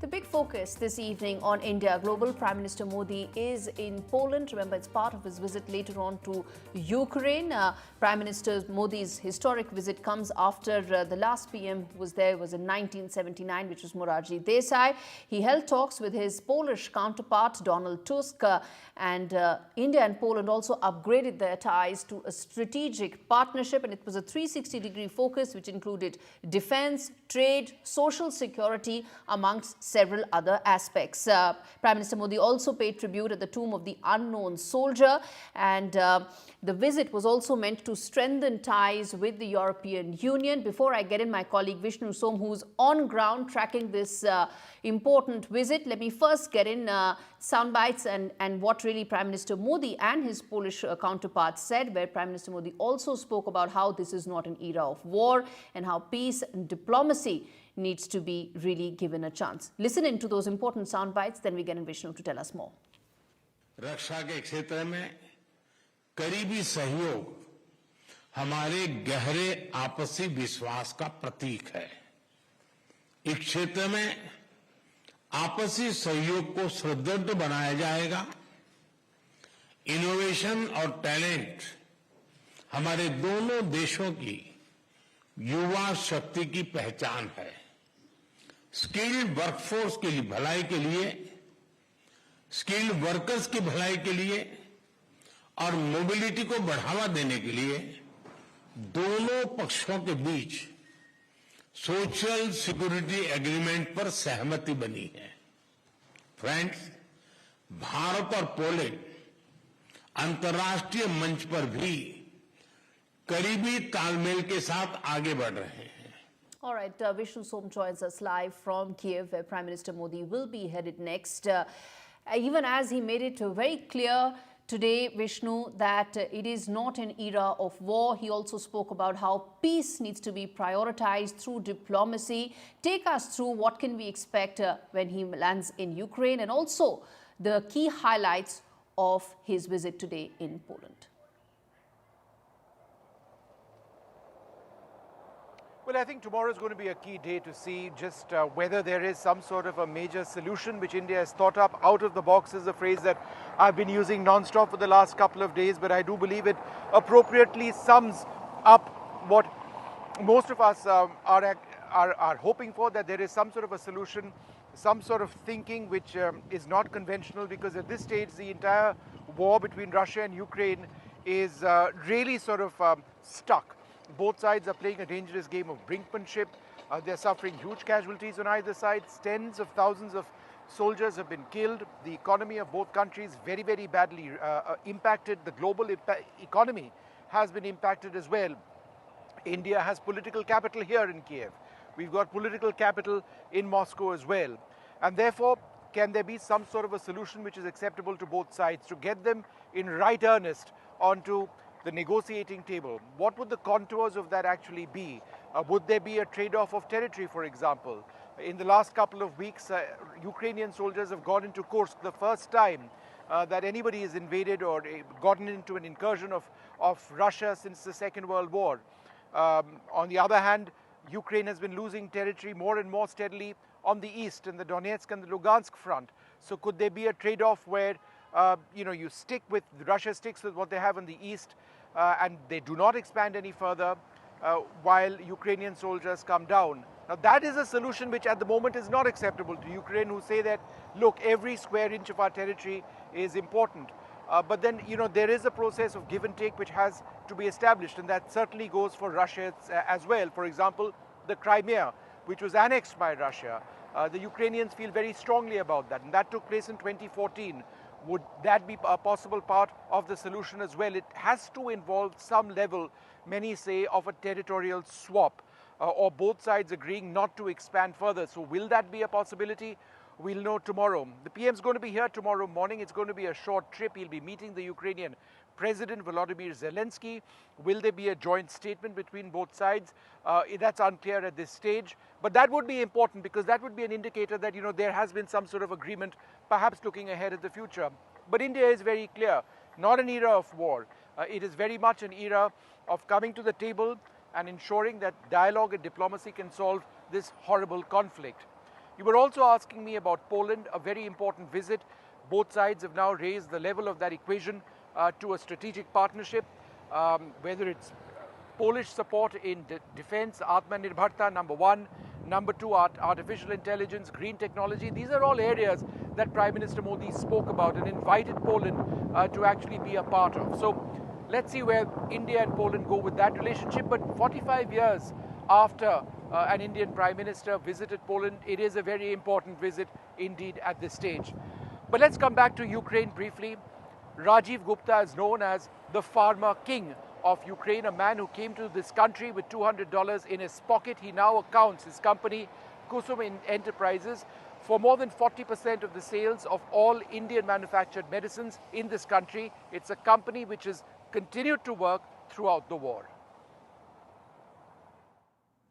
The big focus this evening on India. Global Prime Minister Modi is in Poland. Remember, it's part of his visit later on to Ukraine. Prime Minister Modi's historic visit comes after the last PM was there was in 1979, which was Morarji Desai. He held talks with his Polish counterpart, Donald Tusk, and India and Poland also upgraded their ties to a strategic partnership, and it was a 360-degree focus which included defense, trade, social security, amongst several other aspects. Prime Minister Modi also paid tribute at the tomb of the unknown soldier, and the visit was also meant to strengthen ties with the European Union. Before I get in my colleague Vishnu Som, who's on ground tracking this important visit, let me first get in sound bites and what really Prime Minister Modi and his Polish counterparts said, where Prime Minister Modi also spoke about how this is not an era of war and how peace and diplomacy needs to be really given a chance. Listen into those important sound bites, then we get in Vishnu to tell us more. रक्षा के क्षेत्र में करीबी सहयोग हमारे गहरे आपसी विश्वास का प्रतीक है। इस क्षेत्र में आपसी सहयोग को सुदृढ़ बनाया जाएगा। इनोवेशन और टैलेंट हमारे दोनों देशों की युवा शक्ति की पहचान है। स्किल्ड वर्कफोर्स की भलाई के लिए, स्किल्ड वर्कर्स की भलाई के लिए और मोबिलिटी को बढ़ावा देने के लिए दोनों पक्षों के बीच सोशल सिक्योरिटी एग्रीमेंट पर सहमति बनी है। फ्रेंड्स, भारत और पोलैंड अंतर्राष्ट्रीय मंच पर भी करीबी तालमेल के साथ आगे बढ़ रहे हैं। All right, Vishnu Som joins us live from Kyiv, where Prime Minister Modi will be headed next. Even as he made it very clear today, Vishnu, that it is not an era of war. He also spoke about how peace needs to be prioritized through diplomacy. Take us through what can we expect when he lands in Ukraine, and also the key highlights of his visit today in Poland. Well, I think tomorrow is going to be a key day to see just whether there is some sort of a major solution which India has thought up. Out of the box is a phrase that I've been using non-stop for the last couple of days, but I do believe it appropriately sums up what most of us are hoping for, that there is some sort of a solution, some sort of thinking which is not conventional, because at this stage the entire war between Russia and Ukraine is really sort of stuck. Both sides are playing a dangerous game of brinkmanship. They're suffering huge casualties on either side. Tens of thousands of soldiers have been killed. The economy of both countries very, very badly impacted. The global economy has been impacted as well. India has political capital here in Kyiv. We've got political capital in Moscow as well. And therefore, can there be some sort of a solution which is acceptable to both sides to get them in right earnest onto the negotiating table? What would the contours of that actually be? Would there be a trade-off of territory, for example? In the last couple of weeks, Ukrainian soldiers have gone into Kursk, the first time that anybody has invaded or gotten into an incursion of Russia since the Second World War. On the other hand, Ukraine has been losing territory more and more steadily on the east, in the Donetsk and the Lugansk front. So could there be a trade-off where you stick with, Russia sticks with what they have on the east, and they do not expand any further while Ukrainian soldiers come down? Now that is a solution which at the moment is not acceptable to Ukraine, who say that, look, every square inch of our territory is important. But then, there is a process of give and take which has to be established, and that certainly goes for Russia as well. For example, the Crimea, which was annexed by Russia, the Ukrainians feel very strongly about that, and that took place in 2014. Would that be a possible part of the solution as well? It has to involve some level, many say, of a territorial swap, or both sides agreeing not to expand further. So will that be a possibility? We'll know tomorrow. The PM is going to be here tomorrow morning. It's going to be a short trip. He'll be meeting the Ukrainian President Volodymyr Zelensky. Will there be a joint statement between both sides? That's unclear at this stage. But that would be important, because that would be an indicator that, there has been some sort of agreement, perhaps looking ahead at the future. But India is very clear, not an era of war. It is very much an era of coming to the table and ensuring that dialogue and diplomacy can solve this horrible conflict. You were also asking me about Poland, a very important visit. Both sides have now raised the level of that equation to a strategic partnership, whether it's Polish support in defense, Atmanirbharta, number one. Number two, artificial intelligence, green technology. These are all areas that Prime Minister Modi spoke about and invited Poland to actually be a part of. So let's see where India and Poland go with that relationship. But 45 years after an Indian Prime Minister visited Poland, it is a very important visit indeed at this stage. But let's come back to Ukraine briefly. Rajiv Gupta is known as the farmer king of Ukraine, a man who came to this country with $200 in his pocket. He now accounts his company, Kusum Enterprises, for more than 40% of the sales of all Indian manufactured medicines in this country. It's a company which has continued to work throughout the war.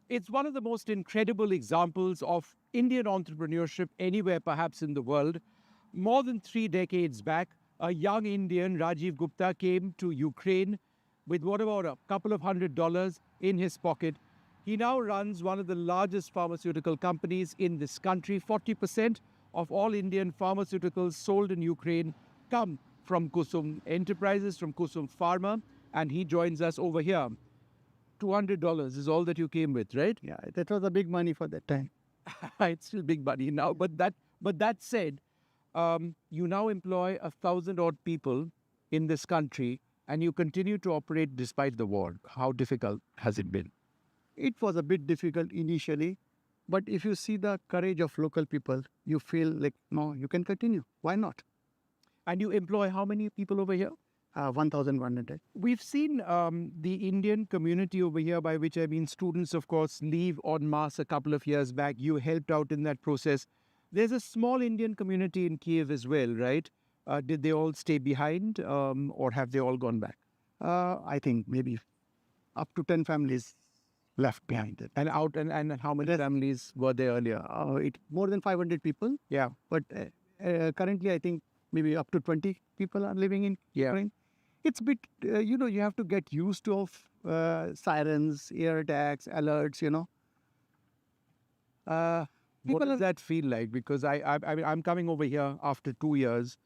It's one of the most incredible examples of Indian entrepreneurship anywhere perhaps in the world. More than 3 decades back, a young Indian, Rajiv Gupta, came to Ukraine with what about a couple of $100 in his pocket. He now runs one of the largest pharmaceutical companies in this country. 40% of all Indian pharmaceuticals sold in Ukraine come from Kusum Enterprises, from Kusum Pharma, and he joins us over here. $200 is all that you came with, right? Yeah, that was a big money for that time. It's still big money now, but that said, you now employ 1,000 odd people in this country, and you continue to operate despite the war. How difficult has it been? It was a bit difficult initially, but if you see the courage of local people, you feel like, no, you can continue. Why not? And you employ how many people over here? 1,100. We've seen the Indian community over here, by which I mean students, of course, leave en masse a couple of years back. You helped out in that process. There's a small Indian community in Kyiv as well, right? Did they all stay behind or have they all gone back? I think maybe up to 10 families left behind it. And how many families were there earlier? More than 500 people. Yeah. But currently, I think maybe up to 20 people are living in Ukraine. It's a bit, you have to get used to sirens, air attacks, alerts, What does that feel like? Because I'm coming over here after 2 years,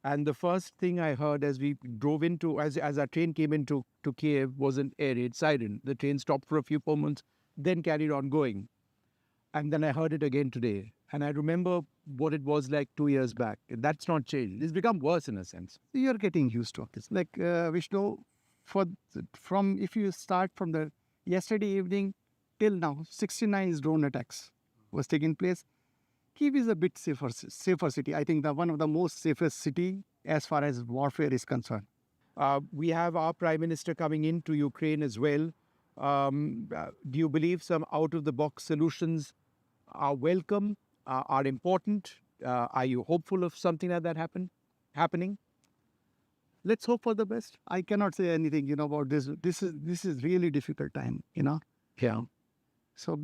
and the first thing I heard as we drove into, as our train came into Kyiv, was an air raid siren. The train stopped for a few moments, then carried on going. And then I heard it again today. And I remember what it was like 2 years back. That's not changed. It's become worse in a sense. You're getting used to this. Like Vishnu, if you start from the yesterday evening till now, 69 drone attacks was taking place. Kyiv is a bit safer city. I think one of the most safest city as far as warfare is concerned. We have our Prime Minister coming into Ukraine as well. Do you believe some out-of-the-box solutions are welcome, are important? Are you hopeful of something like that happening? Let's hope for the best. I cannot say anything, about this. This is really difficult time, Yeah. So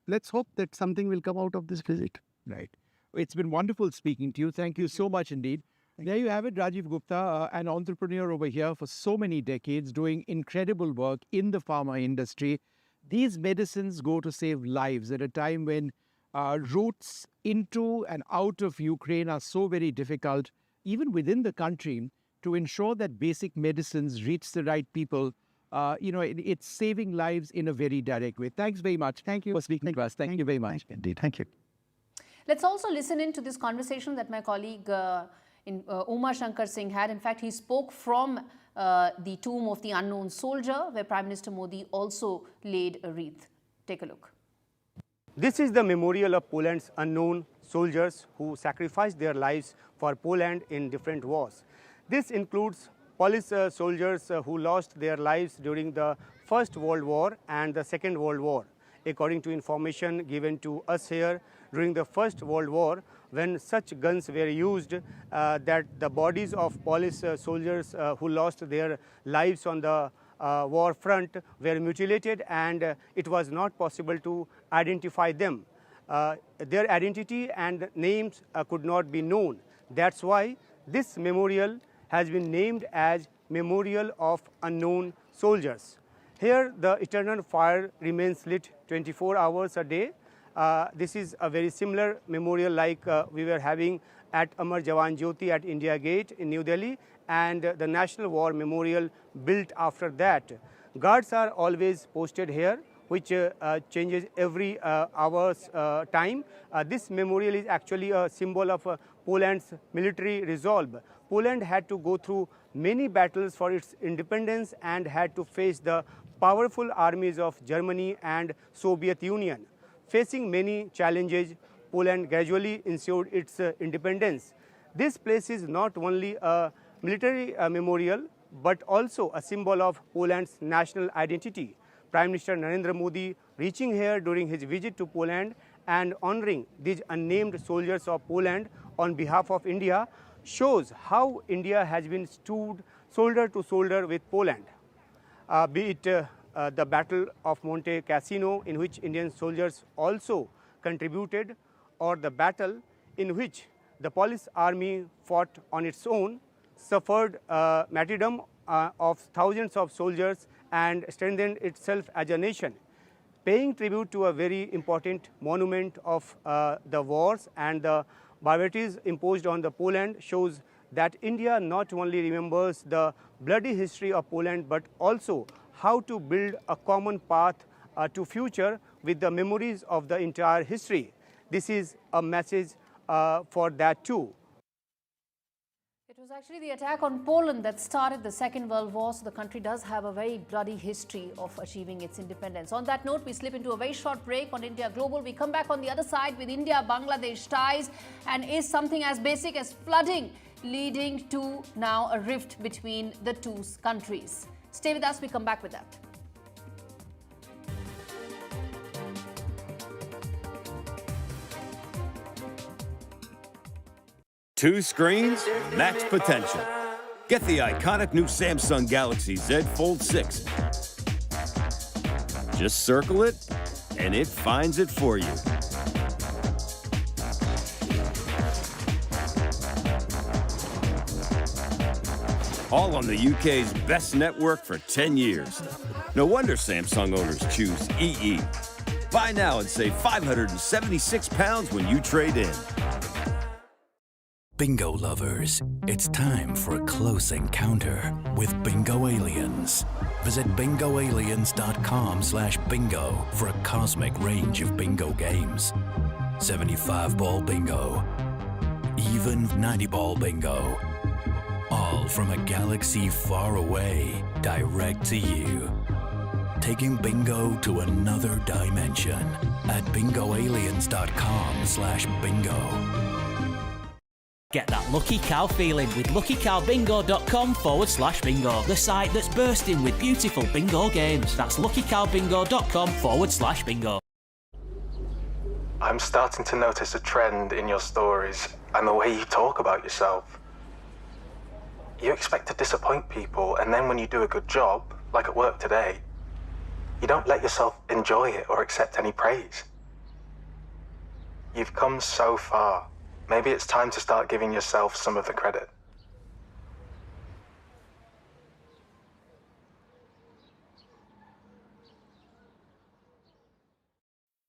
let's hope that something will come out of this visit. Right. It's been wonderful speaking to you. Thank you so much indeed. There you have it, Rajiv Gupta, an entrepreneur over here for so many decades, doing incredible work in the pharma industry. These medicines go to save lives at a time when routes into and out of Ukraine are so very difficult, even within the country, to ensure that basic medicines reach the right people. It's saving lives in a very direct way. Thanks very much. Thank you for speaking to us. Thank you very much. Indeed. Thank you. Let's also listen in to this conversation that my colleague Uma Shankar Singh had. In fact, he spoke from the tomb of the unknown soldier, where Prime Minister Modi also laid a wreath. Take a look. This is the memorial of Poland's unknown soldiers who sacrificed their lives for Poland in different wars. This includes Polish soldiers who lost their lives during the First World War and the Second World War. According to information given to us here, during the First World War, when such guns were used, that the bodies of Polish soldiers who lost their lives on the war front were mutilated, and it was not possible to identify them. Their identity and names could not be known. That's why this memorial has been named as Memorial of Unknown Soldiers. Here, the eternal fire remains lit 24 hours a day. This is a very similar memorial like we were having at Amar Jawan Jyoti at India Gate in New Delhi, and the National War Memorial built after that. Guards are always posted here, which changes every hour's time. This memorial is actually a symbol of Poland's military resolve. Poland had to go through many battles for its independence and had to face the powerful armies of Germany and Soviet Union. Facing many challenges, Poland gradually ensured its independence. This place is not only a military memorial, but also a symbol of Poland's national identity. Prime Minister Narendra Modi reaching here during his visit to Poland and honoring these unnamed soldiers of Poland on behalf of India shows how India has been stood shoulder to shoulder with Poland. Be it the Battle of Monte Cassino, in which Indian soldiers also contributed, or the battle in which the Polish army fought on its own, suffered martyrdom of thousands of soldiers and strengthened itself as a nation. Paying tribute to a very important monument of the wars and the barbarities imposed on the Poland shows that India not only remembers the bloody history of Poland, but also how to build a common path to future with the memories of the entire history. This is a message for that too. It was actually the attack on Poland that started the Second World War, so the country does have a very bloody history of achieving its independence. On that note, we slip into a very short break on India Global. We come back on the other side with India-Bangladesh ties, and is something as basic as flooding leading to now a rift between the two countries. Stay with us, we come back with that. Two screens, max potential. Get the iconic new Samsung Galaxy Z Fold 6. Just circle it, and it finds it for you. All on the UK's best network for 10 years. No wonder Samsung owners choose EE. Buy now and save £576 when you trade in. Bingo lovers, it's time for a close encounter with Bingo Aliens. Visit bingoaliens.com/bingo for a cosmic range of bingo games. 75-ball bingo, even 90-ball bingo. All from a galaxy far away, direct to you. Taking bingo to another dimension at bingoaliens.com/bingo. Get that lucky cow feeling with luckycowbingo.com/bingo, the site that's bursting with beautiful bingo games. That's luckycowbingo.com/bingo. I'm starting to notice a trend in your stories and the way you talk about yourself. You expect to disappoint people, and then when you do a good job, like at work today, you don't let yourself enjoy it or accept any praise. You've come so far. Maybe it's time to start giving yourself some of the credit.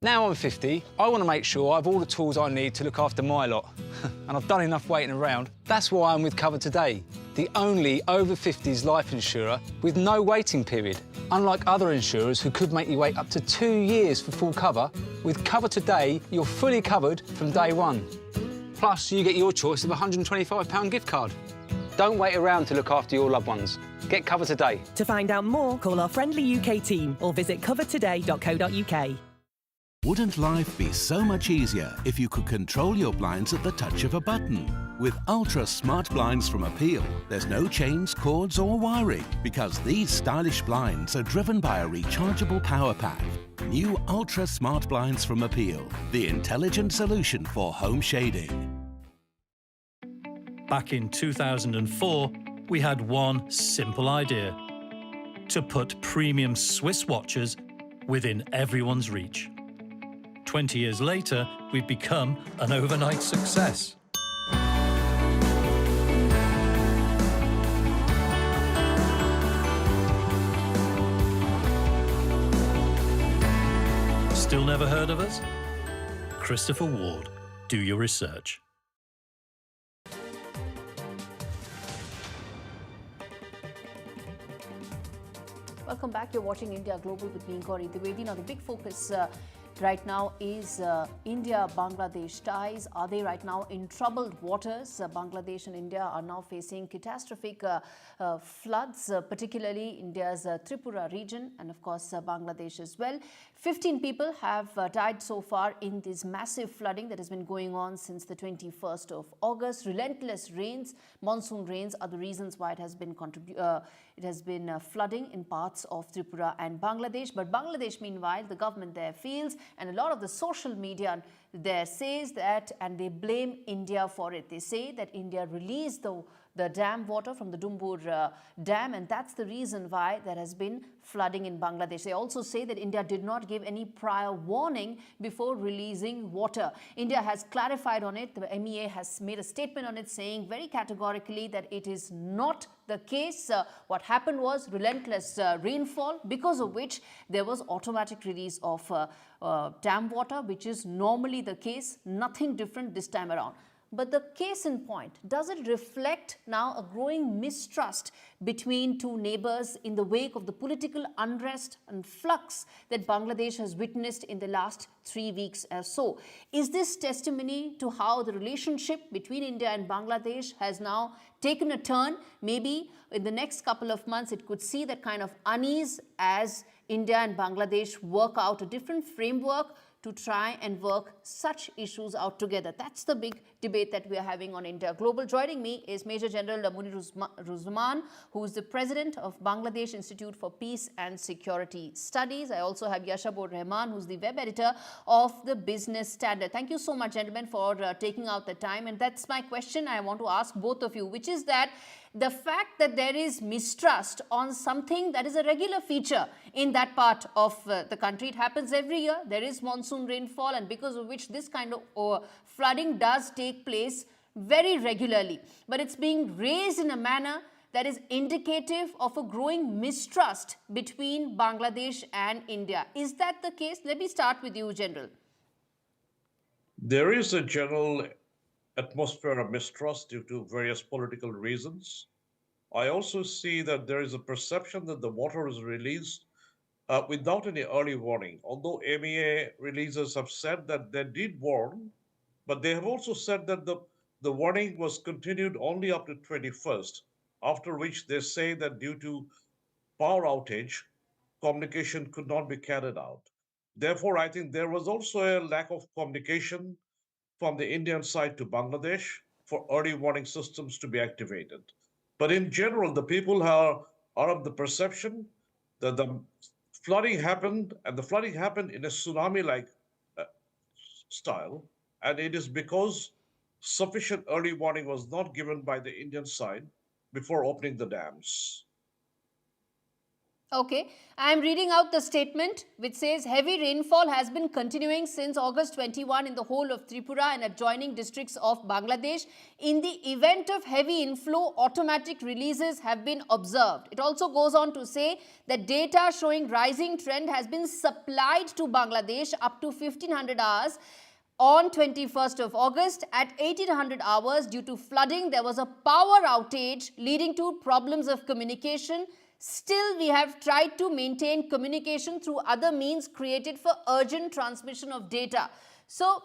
Now I'm 50, I want to make sure I have all the tools I need to look after my lot. And I've done enough waiting around. That's why I'm with Cover Today, the only over-50s life insurer with no waiting period. Unlike other insurers who could make you wait up to 2 years for full cover, with Cover Today, you're fully covered from day one. Plus, you get your choice of a £125 gift card. Don't wait around to look after your loved ones. Get Cover Today. To find out more, call our friendly UK team or visit covertoday.co.uk. Wouldn't life be so much easier if you could control your blinds at the touch of a button? With Ultra Smart Blinds from Appeal, there's no chains, cords or wiring, because these stylish blinds are driven by a rechargeable power pack. New Ultra Smart Blinds from Appeal, the intelligent solution for home shading. Back in 2004, we had one simple idea: to put premium Swiss watches within everyone's reach. 20 years later, we've become an overnight success. Still never heard of us? Christopher Ward. Do your research. Welcome back. You're watching India Global with me, Gaurie, Dwivedi. Now, the big focus right now is India-Bangladesh ties. Are they right now in troubled waters? Bangladesh and India are now facing catastrophic floods, particularly India's Tripura region and, of course, Bangladesh as well. 15 people have died so far in this massive flooding that has been going on since the 21st of August. Relentless rains, monsoon rains are the reasons why it has been flooding in parts of Tripura and Bangladesh. But Bangladesh, meanwhile, the government there feels, and a lot of the social media there says that, and they blame India for it. They say that India released the dam water from the Dumbur dam, and that's the reason why there has been flooding in Bangladesh. They also say that India did not give any prior warning before releasing water. India has clarified on it. The MEA has made a statement on it saying very categorically that it is not the case. What happened was relentless rainfall, because of which there was automatic release of dam water, which is normally the case. Nothing different this time around. But the case in point, does it reflect now a growing mistrust between two neighbors in the wake of the political unrest and flux that Bangladesh has witnessed in the last 3 weeks or so? Is this testimony to how the relationship between India and Bangladesh has now taken a turn? Maybe in the next couple of months, it could see that kind of unease as India and Bangladesh work out a different framework to try and work such issues out together. That's the big debate that we are having on India Global. Joining me is Major General Ruzman, who is the president of Bangladesh Institute for Peace and Security Studies. I also have Yashabur Rahman, who's the web editor of the Business Standard. Thank you so much, gentlemen, for taking out the time. And that's my question I want to ask both of you, which is that the fact that there is mistrust on something that is a regular feature in that part of the country. It happens every year. There is monsoon rainfall, and because of which this kind of flooding does take place very regularly. But it's being raised in a manner that is indicative of a growing mistrust between Bangladesh and India. Is that the case? Let me start with you, General. There is a general atmosphere of mistrust due to various political reasons. I also see that there is a perception that the water is released without any early warning. Although MEA releases have said that they did warn, but they have also said that the warning was continued only up to 21st, after which they say that due to power outage, communication could not be carried out. Therefore, I think there was also a lack of communication from the Indian side to Bangladesh for early warning systems to be activated. But in general, the people are of the perception that the flooding happened, and the flooding happened in a tsunami-like style, and it is because sufficient early warning was not given by the Indian side before opening the dams. Okay, I am reading out the statement which says heavy rainfall has been continuing since August 21 in the whole of Tripura and adjoining districts of Bangladesh. In the event of heavy inflow, automatic releases have been observed. It also goes on to say that data showing rising trend has been supplied to Bangladesh up to 1500 hours. On 21st of August, at 1800 hours, due to flooding, there was a power outage leading to problems of communication. Still, we have tried to maintain communication through other means created for urgent transmission of data. So,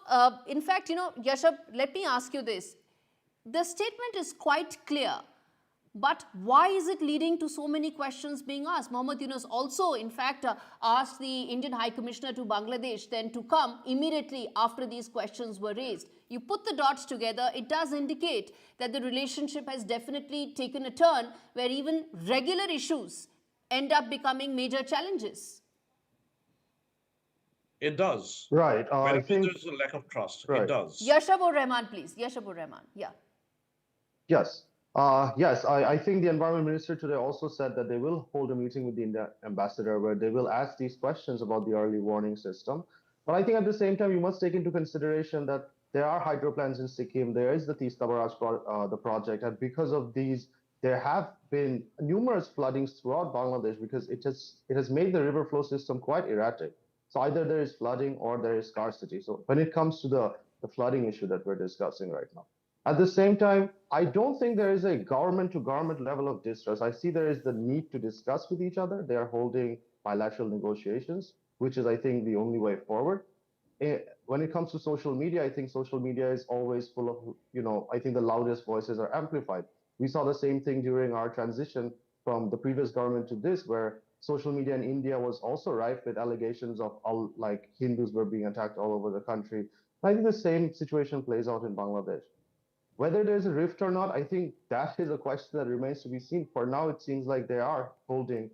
in fact, Yashab, let me ask you this. The statement is quite clear, but why is it leading to so many questions being asked? Mohammad Yunus also, in fact, asked the Indian High Commissioner to Bangladesh then to come immediately after these questions were raised. You put the dots together, it does indicate that the relationship has definitely taken a turn where even regular issues end up becoming major challenges. It does. Right. I think there's a lack of trust. Right. It does. Yashabur Rahman, please. Yashabur Rahman. Yeah. Yes. Yes, I think the environment minister today also said that they will hold a meeting with the India ambassador where they will ask these questions about the early warning system. But I think at the same time, you must take into consideration that there are hydro plants in Sikkim. There is the Tista Barrage the project. And because of these, there have been numerous floodings throughout Bangladesh because it has made the river flow system quite erratic. So either there is flooding or there is scarcity. So when it comes to the flooding issue that we're discussing right now, at the same time, I don't think there is a government to government level of distrust. I see there is the need to discuss with each other. They are holding bilateral negotiations, which is, I think, the only way forward. When it comes to social media, I think social media is always full of, I think the loudest voices are amplified. We saw the same thing during our transition from the previous government to this, where social media in India was also rife with allegations of like Hindus were being attacked all over the country. I think the same situation plays out in Bangladesh. Whether there's a rift or not, I think that is a question that remains to be seen. For now, it seems like they are holding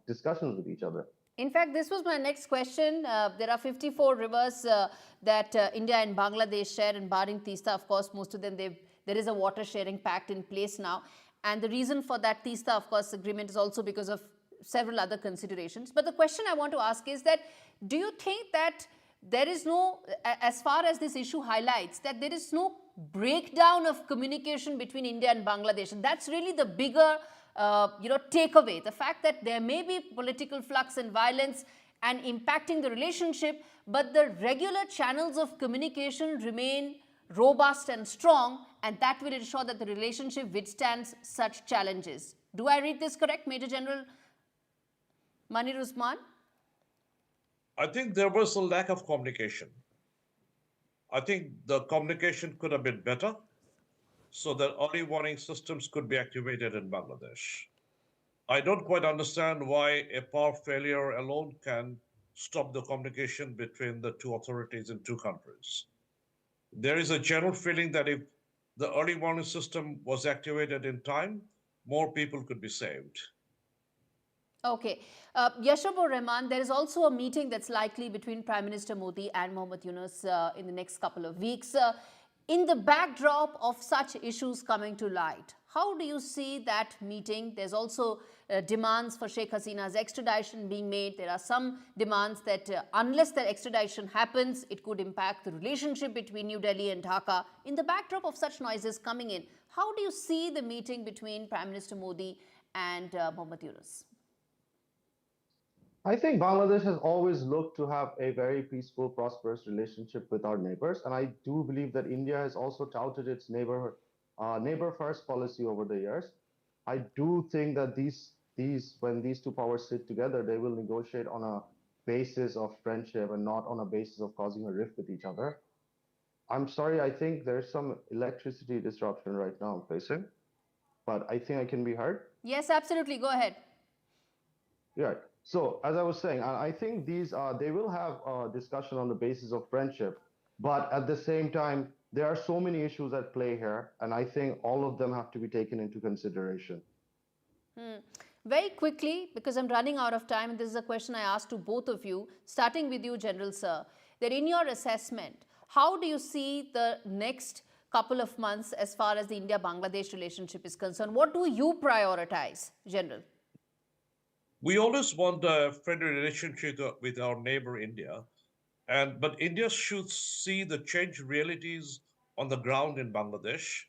discussions with each other. In fact, this was my next question. There are 54 rivers that India and Bangladesh share, and barring Teesta, of course, most of them, there is a water sharing pact in place now. And the reason for that Teesta, of course, agreement is also because of several other considerations. But the question I want to ask is that, do you think that there is no, as far as this issue highlights, that there is no breakdown of communication between India and Bangladesh? And that's really the bigger takeaway, the fact that there may be political flux and violence and impacting the relationship, but the regular channels of communication remain robust and strong, and that will ensure that the relationship withstands such challenges. Do I read this correct, Major General Manir Usman? I think there was a lack of communication. I think the communication could have been better, so that early warning systems could be activated in Bangladesh. I don't quite understand why a power failure alone can stop the communication between the two authorities in two countries. There is a general feeling that if the early warning system was activated in time, more people could be saved. Okay. Yashabur Rahman, there is also a meeting that's likely between Prime Minister Modi and Mohammad Yunus in the next couple of weeks. In the backdrop of such issues coming to light, how do you see that meeting? There's also demands for Sheikh Hasina's extradition being made. There are some demands that unless that extradition happens, it could impact the relationship between New Delhi and Dhaka. In the backdrop of such noises coming in, how do you see the meeting between Prime Minister Modi and Mohammad Yunus? I think Bangladesh has always looked to have a very peaceful, prosperous relationship with our neighbors. And I do believe that India has also touted its neighbor first policy over the years. I do think that when these two powers sit together, they will negotiate on a basis of friendship and not on a basis of causing a rift with each other. I'm sorry, I think there's some electricity disruption right now I'm facing, but I think I can be heard. Yes, absolutely. Go ahead. Yeah. So as I was saying, I think they will have a discussion on the basis of friendship, but at the same time, there are so many issues at play here, and I think all of them have to be taken into consideration. Very quickly, because I'm running out of time, and this is a question I asked to both of you, starting with you, General Sir, that in your assessment, how do you see the next couple of months as far as the India-Bangladesh relationship is concerned? What do you prioritize, General? We always want a friendly relationship with our neighbor India, but India should see the changed realities on the ground in Bangladesh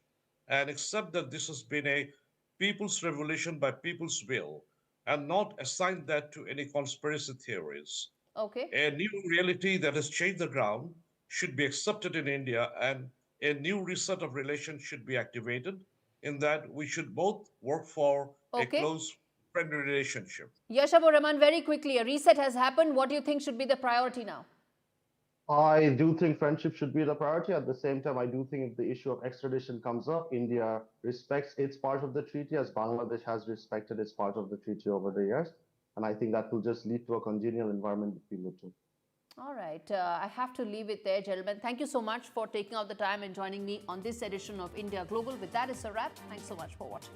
and accept that this has been a people's revolution by people's will and not assign that to any conspiracy theories. Okay. A new reality that has changed the ground should be accepted in India, and a new reset of relations should be activated in that we should both work for a close friendly relationship. Yashabur Rahman, very quickly, a reset has happened. What do you think should be the priority now? I do think friendship should be the priority. At the same time, I do think if the issue of extradition comes up, India respects its part of the treaty as Bangladesh has respected its part of the treaty over the years. And I think that will just lead to a congenial environment between the two. All right. I have to leave it there, gentlemen. Thank you so much for taking out the time and joining me on this edition of India Global. With that, it's a wrap. Thanks so much for watching.